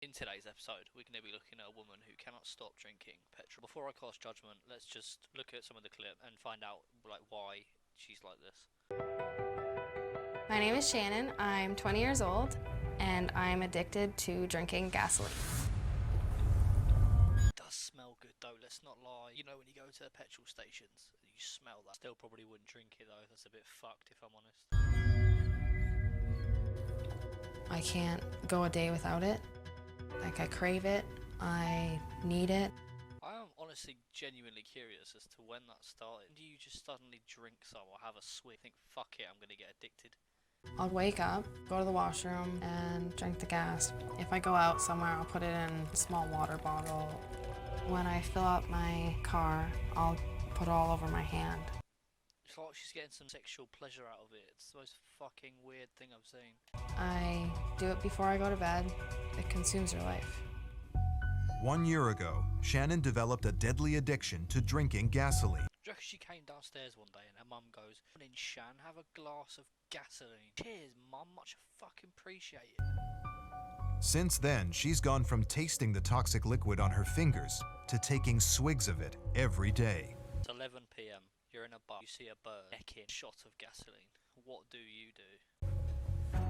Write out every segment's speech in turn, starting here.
In today's episode, we're going to be looking at a woman who cannot stop drinking petrol. Before I cast judgment, let's just look at some of the clip and find out why she's like this. My name is Shannon. I'm 20 years old, and I'm addicted to drinking gasoline. It does smell good though, let's not lie. You know when you go to the petrol stations, you smell that. Still probably wouldn't drink it though, that's a bit fucked if I'm honest. I can't go a day without it. Like, I crave it, I need it. I am honestly genuinely curious as to when that started. Do you just suddenly drink some or have a swig, think fuck it, I'm gonna get addicted? I'll wake up, go to the washroom, and drink the gas. If I go out somewhere, I'll put it in a small water bottle. When I fill up my car, I'll put it all over my hand. It's like she's getting some sexual pleasure out of it. It's the most fucking weird thing I've seen. I do it before I go to bed. It consumes your life. 1 year ago, Shannon developed a deadly addiction to drinking gasoline. Do you reckon she came downstairs one day and her mum goes, "Morning, Shan, have a glass of gasoline." Cheers, mum, much fucking appreciate it. Since then, she's gone from tasting the toxic liquid on her fingers to taking swigs of it every day. It's 11 PM, you're in a bar, you see a bird necking a shot of gasoline. What do you do?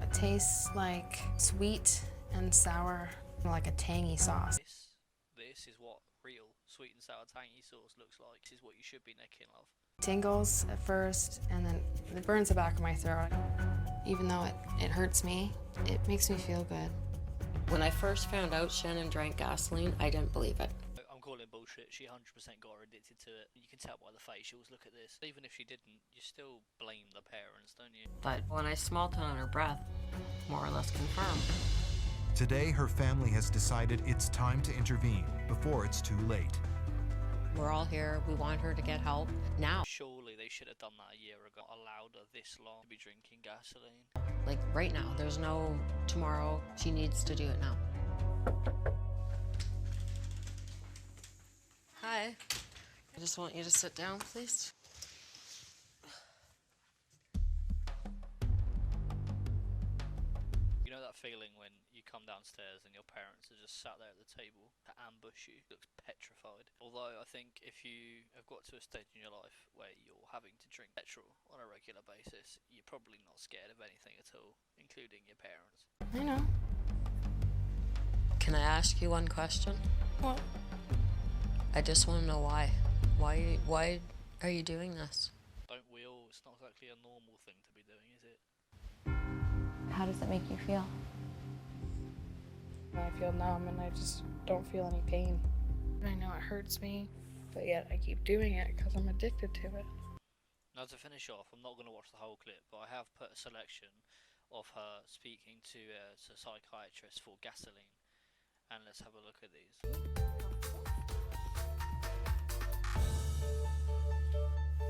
It tastes like sweet and sour, like a tangy sauce. This is what real sweet and sour tangy sauce looks like. This is what you should be necking, love. Tingles at first, and then it burns the back of my throat. Even though it hurts me, it makes me feel good. When I first found out Shannon drank gasoline, I didn't believe it. I'm calling bullshit. She 100% got her addicted to it. You can tell by the facials. Look at this. Even if she didn't, you still blame the parents, don't you? But when I smelled it on her breath, more or less confirmed. Today, her family has decided it's time to intervene before it's too late. We're all here. We want her to get help now. Surely they should have done that a year ago. Allowed her this long to be drinking gasoline. Like right now. There's no tomorrow. She needs to do it now. Hi. I just want you to sit down, please. You know that feeling when you come downstairs and your parents are just sat there at the table to ambush you? Looks petrified. Although I think if you have got to a stage in your life where you're having to drink petrol on a regular basis, you're probably not scared of anything at all, including your parents. I know. Can I ask you one question? Well, I just want to know why. Why are you doing this? Don't we all? It's not exactly a normal thing to be doing, is it? How does it make you feel? I feel numb and I just don't feel any pain. I know it hurts me, but yet I keep doing it because I'm addicted to it. Now to finish off, I'm not going to watch the whole clip, but I have put a selection of her speaking to a psychiatrist for gasoline, and let's have a look at these.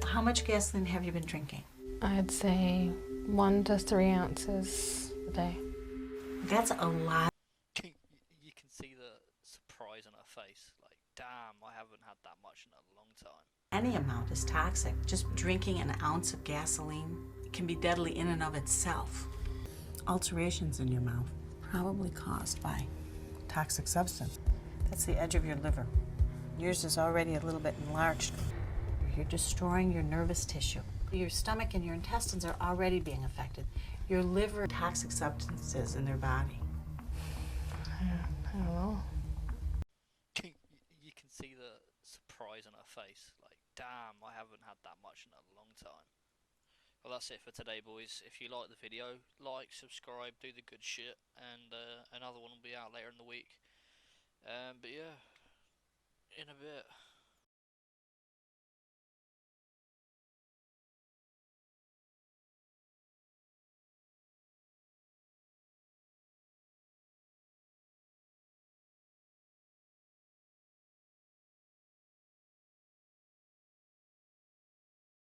How much gasoline have you been drinking? I'd say 1 to 3 ounces a day. That's a lot. You can see the surprise on her face, like, damn, I haven't had that much in a long time. Any amount is toxic. Just drinking an ounce of gasoline can be deadly in and of itself. Ulcerations in your mouth, probably caused by toxic substance. That's the edge of your liver. Yours is already a little bit enlarged. You're destroying your nervous tissue. Your stomach and your intestines are already being affected. Your liver, toxic substances in their body. I don't know. You can see the surprise on her face, like, damn, I haven't had that much in a long time. Well, that's it for today, boys. If you like the video, like, subscribe, do the good shit, and another one will be out later in the week. But yeah, in a bit.